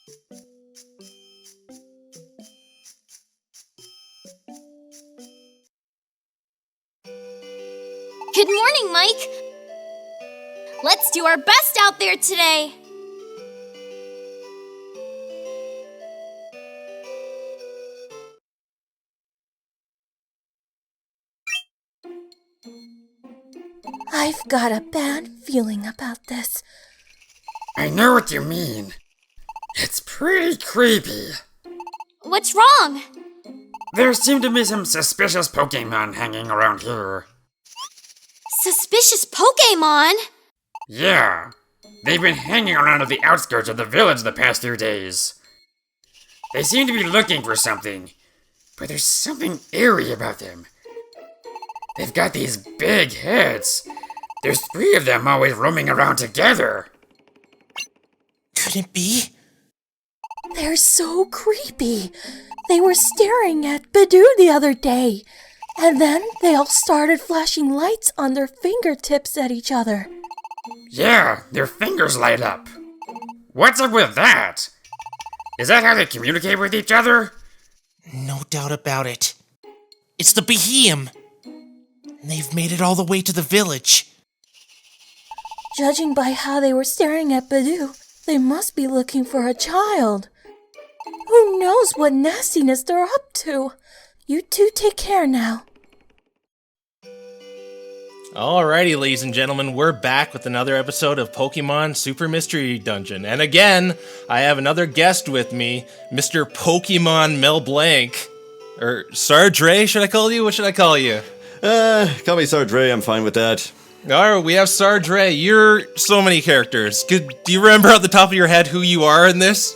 Good morning, Mike! Let's do our best out there today! I've got a bad feeling about this. I know what you mean. It's pretty creepy. What's wrong? There seem to be some suspicious Pokemon hanging around here. Suspicious Pokémon? Yeah, they've been hanging around at the outskirts of the village the past few days. They seem to be looking for something, but there's something eerie about them. They've got these big heads. There's 3 of them always roaming around together. Could it be? They're so creepy. They were staring at Badoo the other day, and then they all started flashing lights on their fingertips at each other. Yeah, their fingers light up. What's up with that? Is that how they communicate with each other? No doubt about it. It's the Behem. They've made it all the way to the village. Judging by how they were staring at Badoo, they must be looking for a child. Who knows what nastiness they're up to? You two take care now. Alrighty, ladies and gentlemen, we're back with another episode of Pokemon Super Mystery Dungeon. And again, I have another guest with me, Mr. Pokemon Mel Blanc. Or Sardre, should I call you? What should I call you? Call me Sardre, I'm fine with that. Alright, we have Sardre. You're so many characters. Do you remember off the top of your head who you are in this?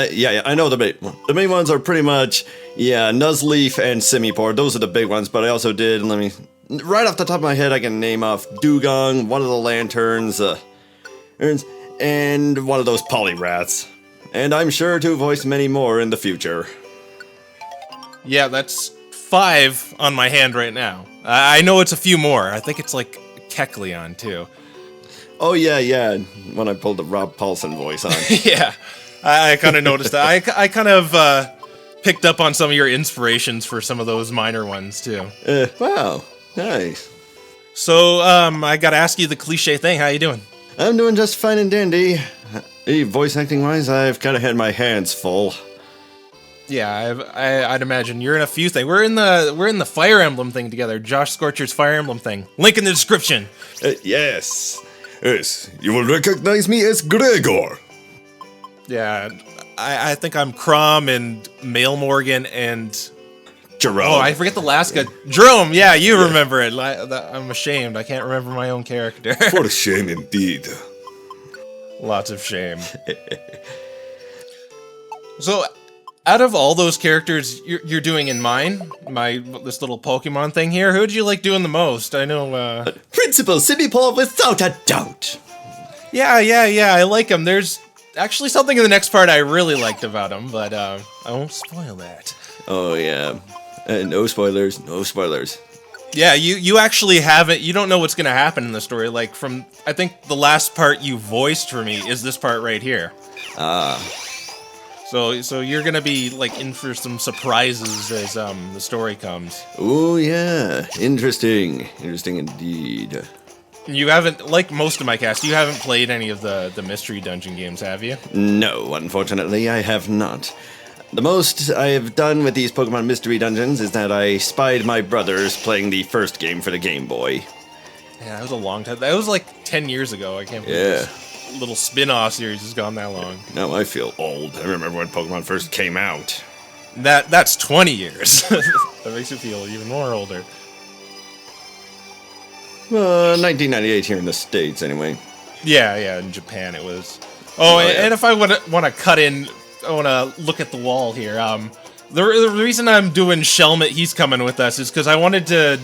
Yeah, I know the main ones are pretty much, Nuzleaf and Simipour. Those are the big ones, but I also did, right off the top of my head, I can name off Dugong, one of the Lanterns, and one of those Polyrats. And I'm sure to voice many more in the future. Yeah, that's 5 on my hand right now. I know it's a few more. I think it's like Kecleon, too. Oh, yeah, when I pulled the Rob Paulson voice on. Yeah, I kind of noticed that. I kind of picked up on some of your inspirations for some of those minor ones, too. Wow, nice. So, I gotta ask you the cliche thing. How you doing? I'm doing just fine and dandy. Voice acting-wise, I've kind of had my hands full. Yeah, I'd imagine you're in a few things. We're in the Fire Emblem thing together. Josh Scorcher's Fire Emblem thing. Link in the description. Yes, you will recognize me as Gregor. Yeah, I think I'm Crom and Mail Morgan and Jerome. Oh, I forget the last guy. Jerome. Yeah, you remember it. I'm ashamed. I can't remember my own character. For shame indeed. Lots of shame. So, out of all those characters you're doing in this little Pokemon thing here, who'd you like doing the most? I know, Principal Simipour without a doubt. Yeah, I like him. There's actually something in the next part I really liked about him, but, I won't spoil that. Oh, yeah. No spoilers. Yeah, you actually haven't, you don't know what's gonna happen in the story, like, from, I think the last part you voiced for me is this part right here. So you're gonna be, like, in for some surprises as, the story comes. Oh, yeah. Interesting indeed. You haven't, like most of my cast, you haven't played any of the Mystery Dungeon games, have you? No, unfortunately, I have not. The most I have done with these Pokemon Mystery Dungeons is that I spied my brothers playing the first game for the Game Boy. Yeah, that was a long time. That was like 10 years ago. I can't believe this little spin-off series has gone that long. Now I feel old. I remember when Pokemon first came out. That's 20 years. That makes you feel even more older. 1998 here in the States, anyway. Yeah, in Japan it was. Oh, yeah. And if I want to cut in, I want to look at the wall here. The reason I'm doing Shelmet, he's coming with us, is because I wanted to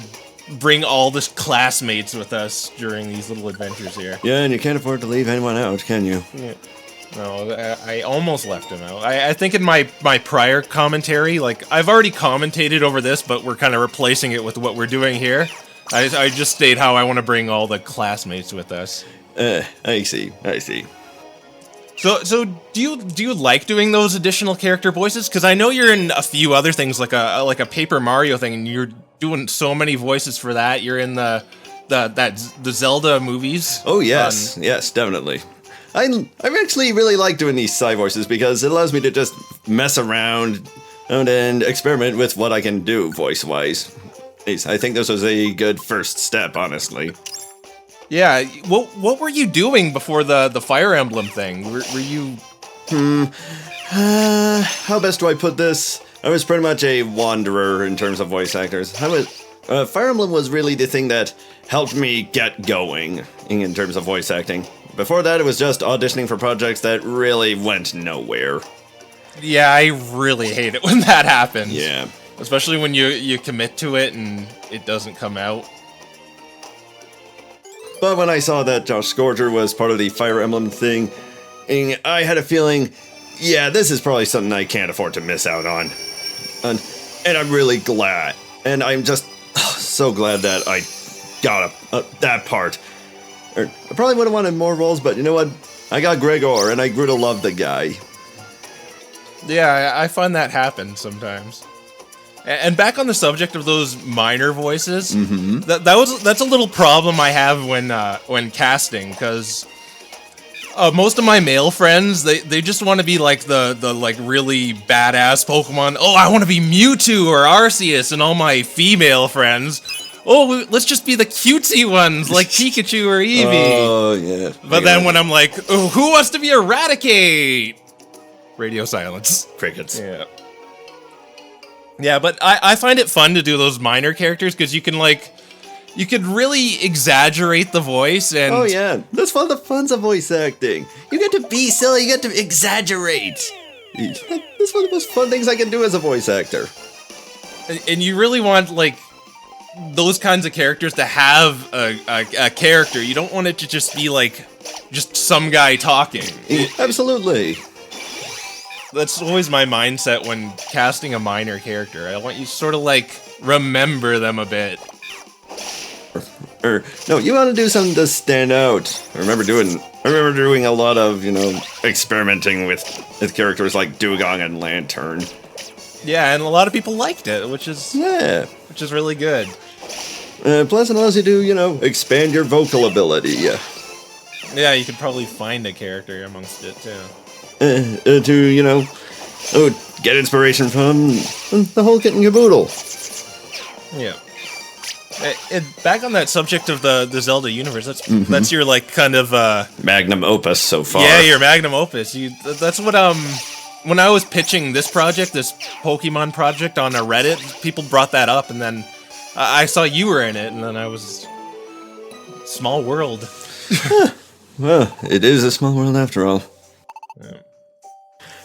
bring all the classmates with us during these little adventures here. Yeah, and you can't afford to leave anyone out, can you? Yeah. No, I almost left him out. I think in my prior commentary, like, I've already commentated over this, but we're kind of replacing it with what we're doing here. I just state how I want to bring all the classmates with us. I see. So do you like doing those additional character voices? Because I know you're in a few other things, like a Paper Mario thing, and you're doing so many voices for that. You're in the Zelda movies. Oh yes, yes, definitely. I actually really like doing these side voices because it allows me to just mess around and experiment with what I can do voice-wise. I think this was a good first step, honestly. Yeah, what were you doing before the Fire Emblem thing? Were you... How best do I put this? I was pretty much a wanderer in terms of voice actors. Fire Emblem was really the thing that helped me get going in terms of voice acting. Before that, it was just auditioning for projects that really went nowhere. Yeah, I really hate it when that happens. Yeah. Especially when you commit to it and it doesn't come out. But when I saw that Josh Scourger was part of the Fire Emblem thing, I had a feeling, yeah, this is probably something I can't afford to miss out on. And I'm really glad. And I'm just so glad that I got that part. I probably would have wanted more roles, but you know what? I got Gregor, and I grew to love the guy. Yeah, I find that happens sometimes. And back on the subject of those minor voices, that's a little problem I have when casting, because most of my male friends they just want to be like the like really badass Pokemon. Oh, I want to be Mewtwo or Arceus, and all my female friends, oh, let's just be the cutesy ones like Pikachu or Eevee. Oh yeah. But then when I'm like, oh, who wants to be Eradicate? Radio silence. Crickets. Yeah. Yeah, but I find it fun to do those minor characters because you can really exaggerate the voice and... Oh yeah, that's one of the funs of voice acting. You get to be silly, you get to exaggerate. That's one of the most fun things I can do as a voice actor. And you really want, like, those kinds of characters to have a character. You don't want it to just be, like, just some guy talking. Absolutely. That's always my mindset when casting a minor character. I want you to sort of, like, remember them a bit. No, you want to do something to stand out. I remember doing a lot of, experimenting with characters like Dugong and Lantern. Yeah, and a lot of people liked it, which is really good. Plus, it allows you to, expand your vocal ability. Yeah, you could probably find a character amongst it too. To get inspiration from the whole kit and caboodle. Yeah. Back on that subject of the Zelda universe, that's your like kind of magnum opus so far. Yeah, your magnum opus. That's what when I was pitching this project, this Pokemon project on a Reddit, people brought that up, and then I saw you were in it, and then I was small world. Well, it is a small world after all. Yeah.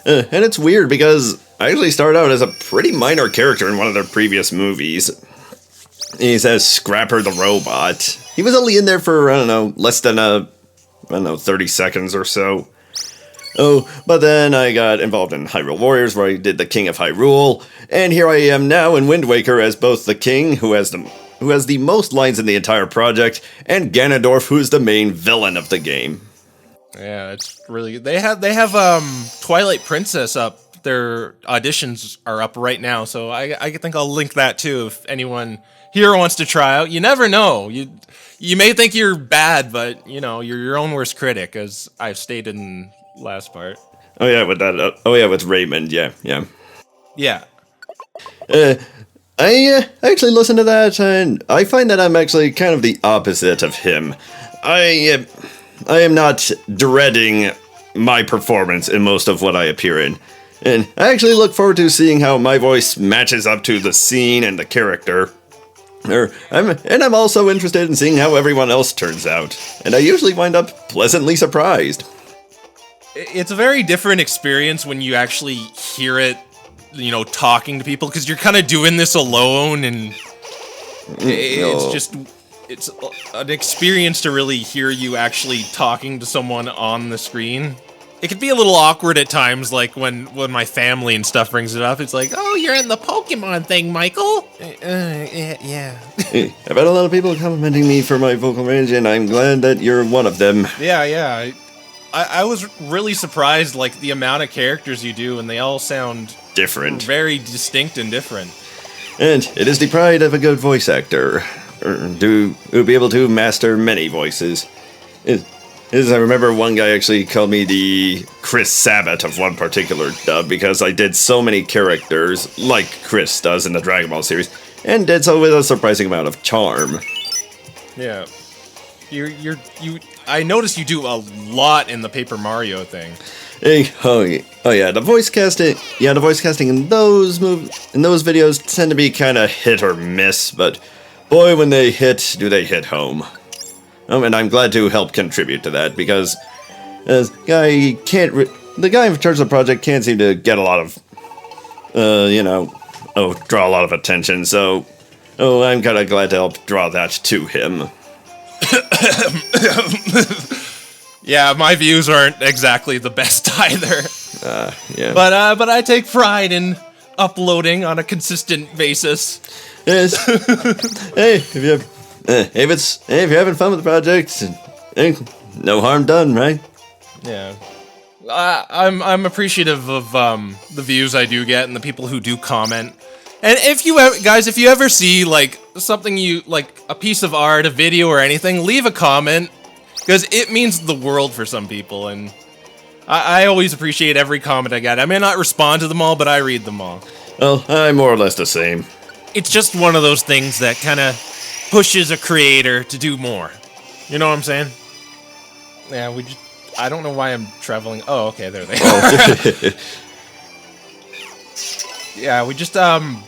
And it's weird because I actually started out as a pretty minor character in one of their previous movies. He's as Scrapper the Robot. He was only in there for, less than 30 seconds or so. Oh, but then I got involved in Hyrule Warriors, where I did the King of Hyrule, and here I am now in Wind Waker as both the King, who has the most lines in the entire project, and Ganondorf, who's the main villain of the game. Yeah, it's really good. They have Twilight Princess up. Their auditions are up right now, so I think I'll link that too if anyone here wants to try out. You never know. You may think you're bad, but you're your own worst critic, as I've stated in the last part. Oh yeah, with that. With Raymond. Yeah. I actually listened to that, and I find that I'm actually kind of the opposite of him. I am not dreading my performance in most of what I appear in. And I actually look forward to seeing how my voice matches up to the scene and the character. I'm also interested in seeing how everyone else turns out. And I usually wind up pleasantly surprised. It's a very different experience when you actually hear it, talking to people, because you're kind of doing this alone, and it's an experience to really hear you actually talking to someone on the screen. It could be a little awkward at times, like when my family and stuff brings it up. It's like, oh, you're in the Pokemon thing, Michael. Yeah. I've had a lot of people complimenting me for my vocal range, and I'm glad that you're one of them. Yeah. I was really surprised, like, the amount of characters you do, and they all sound Different. very distinct and different. And it is the pride of a good voice actor, to be able to master many voices. I remember one guy actually called me the Chris Sabat of one particular dub because I did so many characters, like Chris does in the Dragon Ball series, and did so with a surprising amount of charm. Yeah. I noticed you do a lot in the Paper Mario thing. Oh yeah, the voice casting. Yeah, the voice casting in those videos tend to be kind of hit or miss, but boy, when they hit, do they hit home. And I'm glad to help contribute to that because the guy in charge of the project can't seem to get a lot of, draw a lot of attention. So, I'm kind of glad to help draw that to him. Yeah, my views aren't exactly the best either. Yeah. But I take pride in uploading on a consistent basis. Yes. Hey, if you're having fun with the project, no harm done, right? Yeah. I'm appreciative of the views I do get and the people who do comment. And if you ever see like something like a piece of art, a video, or anything, leave a comment because it means the world for some people. And I always appreciate every comment I get. I may not respond to them all, but I read them all. Well, I'm more or less the same. It's just one of those things that kind of pushes a creator to do more. You know what I'm saying? Yeah, I don't know why I'm traveling. Oh, okay, there they are. Yeah, we just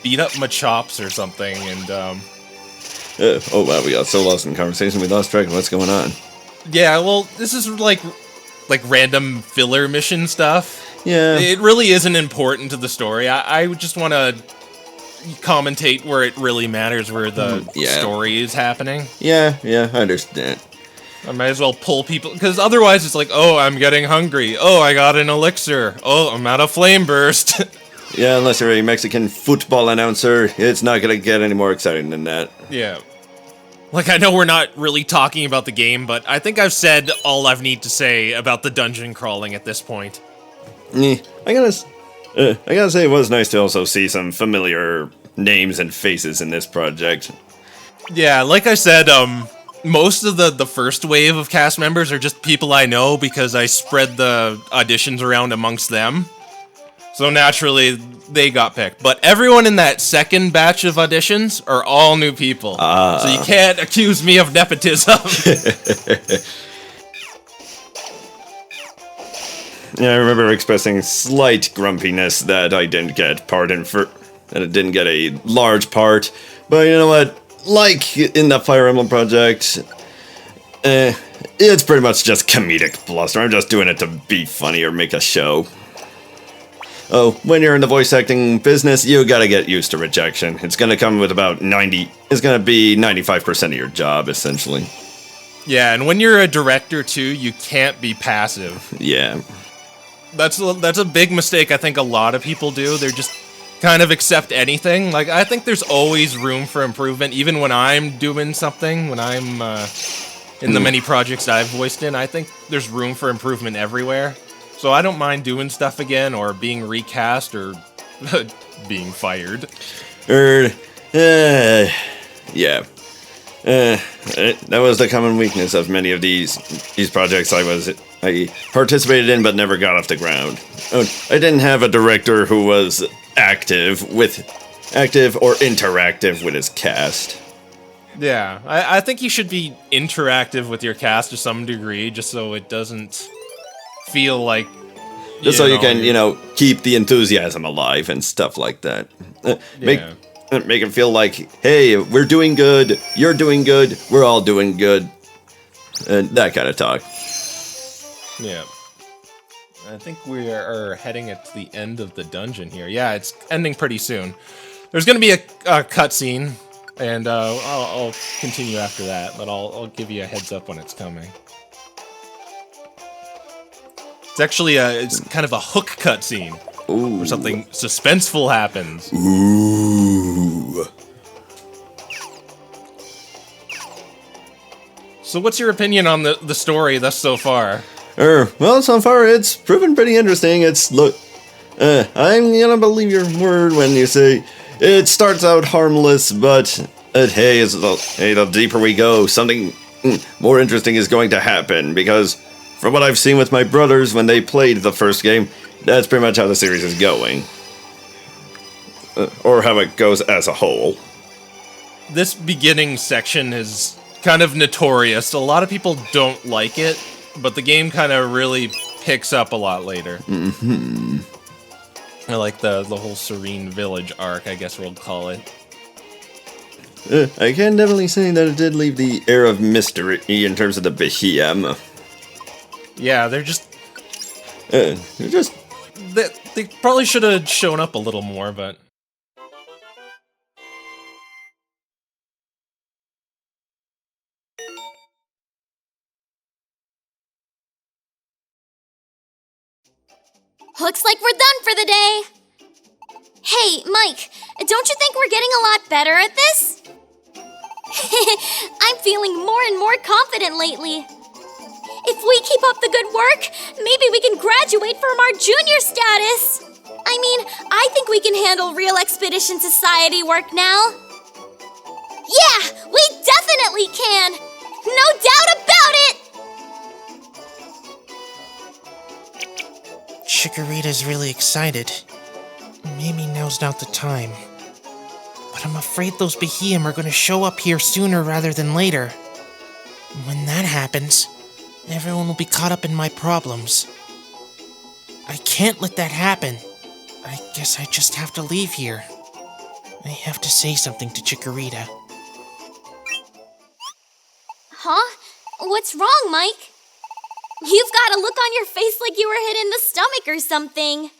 beat up Machops or something, and oh wow, we got so lost in conversation we lost track of what's going on. Yeah, well, this is like random filler mission stuff. Yeah, it really isn't important to the story. I just want to commentate where it really matters, where the story is happening. Yeah, I understand. I might as well pull people, because otherwise it's like, oh, I'm getting hungry. Oh, I got an elixir. Oh, I'm out of flame burst. Yeah, unless you're a Mexican football announcer, it's not gonna get any more exciting than that. Yeah. Like, I know we're not really talking about the game, but I think I've said all I need to say about the dungeon crawling at this point. I gotta say it was nice to also see some familiar names and faces in this project. Yeah, like I said, most of the first wave of cast members are just people I know because I spread the auditions around amongst them. So naturally, they got picked. But everyone in that second batch of auditions are all new people. So you can't accuse me of nepotism. Yeah, I remember expressing slight grumpiness that I didn't get that it didn't get a large part. But you know what? Like in the Fire Emblem project, it's pretty much just comedic bluster. I'm just doing it to be funny or make a show. Oh, when you're in the voice acting business, you gotta get used to rejection. It's gonna come with it's gonna be 95% of your job, essentially. Yeah, and when you're a director too, you can't be passive. Yeah. That's a big mistake I think a lot of people do. They're just kind of accept anything. Like, I think there's always room for improvement, even when I'm doing something, when I'm in the many projects I've voiced in. I think there's room for improvement everywhere. So I don't mind doing stuff again, or being recast, or being fired. Yeah. That was the common weakness of many of these projects I participated in but never got off the ground. I didn't have a director who was active or interactive with his cast. Yeah, I think you should be interactive with your cast to some degree, just so it doesn't feel like... Just so you can, keep the enthusiasm alive and stuff like that. Make it feel like, hey, we're doing good, you're doing good, we're all doing good. And that kind of talk. Yeah. I think we are heading at the end of the dungeon here. Yeah, it's ending pretty soon. There's going to be a cutscene, and I'll continue after that, but I'll give you a heads up when it's coming. It's actually it's kind of a hook cutscene. Ooh. Where something suspenseful happens. Ooh. So what's your opinion on the story thus so far? Well, so far it's proven pretty interesting. I'm gonna believe your word when you say it starts out harmless, but hey, the deeper we go, something more interesting is going to happen, because from what I've seen with my brothers when they played the first game, that's pretty much how the series is going. Or how it goes as a whole. This beginning section is kind of notorious. A lot of people don't like it, but the game kind of really picks up a lot later. Mm-hmm. I like the whole Serene Village arc, I guess we'll call it. I can definitely say that it did leave the air of mystery in terms of the Behem. Yeah, they're just... They probably should have shown up a little more, but... Looks like we're done for the day. Hey, Mike, don't you think we're getting a lot better at this? I'm feeling more and more confident lately. If we keep up the good work, maybe we can graduate from our junior status. I mean, I think we can handle real Expedition Society work now. Yeah, we definitely can. No doubt about it. Chikorita's really excited. Maybe now's not the time. But I'm afraid those Behem are going to show up here sooner rather than later. When that happens, everyone will be caught up in my problems. I can't let that happen. I guess I just have to leave here. I have to say something to Chikorita. Huh? What's wrong, Mike? You've got a look on your face like you were hit in the stomach or something.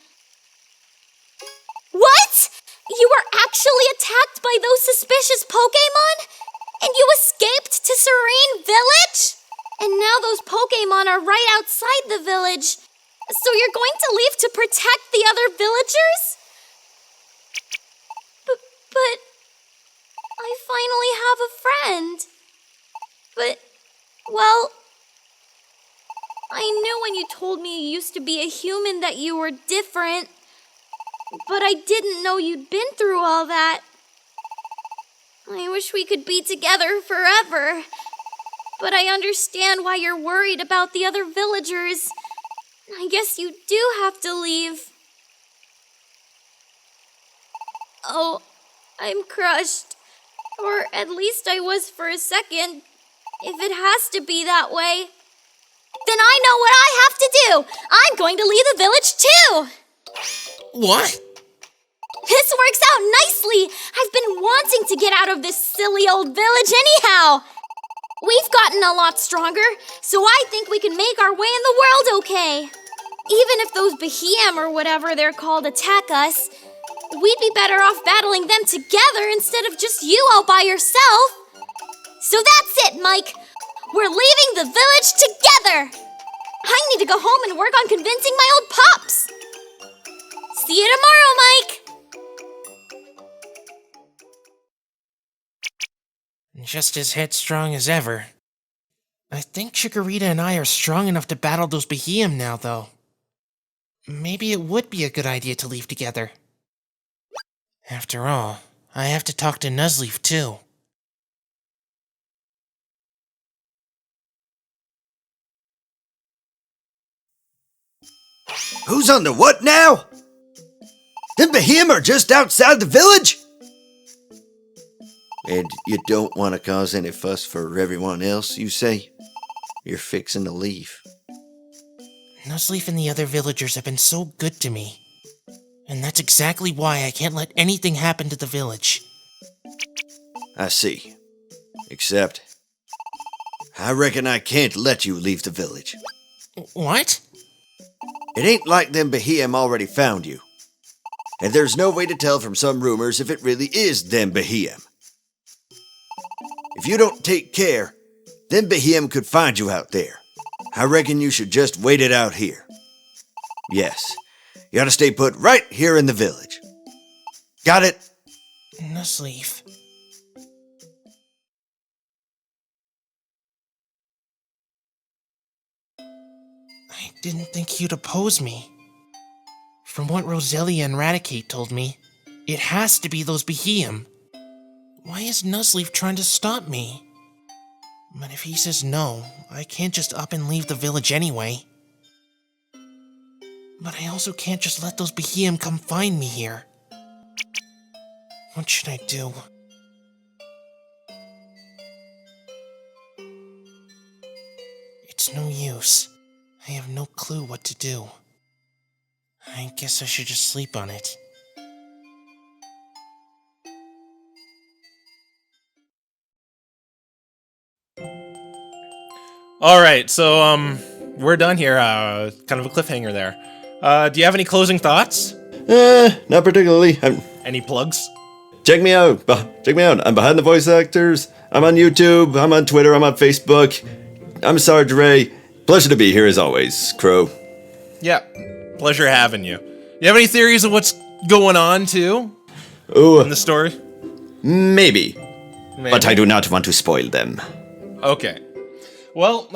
What? You were actually attacked by those suspicious Pokémon? And you escaped to Serene Village? And now those Pokémon are right outside the village. So you're going to leave to protect the other villagers? But I finally have a friend. But, well, I knew when you told me you used to be a human that you were different. But I didn't know you'd been through all that. I wish we could be together forever. But I understand why you're worried about the other villagers. I guess you do have to leave. Oh, I'm crushed. Or at least I was for a second. If it has to be that way, then I know what I have to do. I'm going to leave the village too. What? This works out nicely. I've been wanting to get out of this silly old village anyhow. We've gotten a lot stronger, so I think we can make our way in the world okay. Even if those Behem or whatever they're called attack us, we'd be better off battling them together instead of just you all by yourself. So that's it, Mike. We're leaving the village together. I need to go home and work on convincing my old pops. See you tomorrow, Mike. Just as headstrong as ever. I think Chikorita and I are strong enough to battle those Behem now, though. Maybe it would be a good idea to leave together. After all, I have to talk to Nuzleaf, too. Who's on the what now? Them Behem are just outside the village? And you don't want to cause any fuss for everyone else, you say? You're fixing to leave. Nuzleaf and the other villagers have been so good to me. And that's exactly why I can't let anything happen to the village. I see. Except, I reckon I can't let you leave the village. What? It ain't like them Behem already found you. And there's no way to tell from some rumors if it really is them Behem. If you don't take care, them Behem could find you out there. I reckon you should just wait it out here. Yes, you ought to stay put right here in the village. Got it? Nuzleaf. I didn't think you'd oppose me. From what Roselia and Radicate told me, it has to be those Beheim. Why is Nuzleaf trying to stop me? But if he says no, I can't just up and leave the village anyway. But I also can't just let those Beheim come find me here. What should I do? It's no use. I have no clue what to do. I guess I should just sleep on it. Alright, so, we're done here. Kind of a cliffhanger there. Do you have any closing thoughts? Not particularly. Any plugs? Check me out. Check me out. I'm behind the voice actors. I'm on YouTube. I'm on Twitter. I'm on Facebook. I'm Sarge Ray. Pleasure to be here as always, Crow. Yeah, pleasure having you. You have any theories of what's going on, too? Ooh, In the story? maybe. Maybe. But I do not want to spoil them. Okay. Well,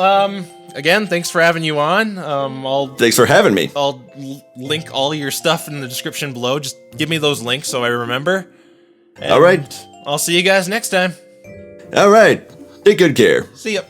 again, thanks for having you on. Thanks for having me. I'll link all your stuff in the description below. Just give me those links so I remember. And All right. I'll see you guys next time. All right. Take good care. See ya.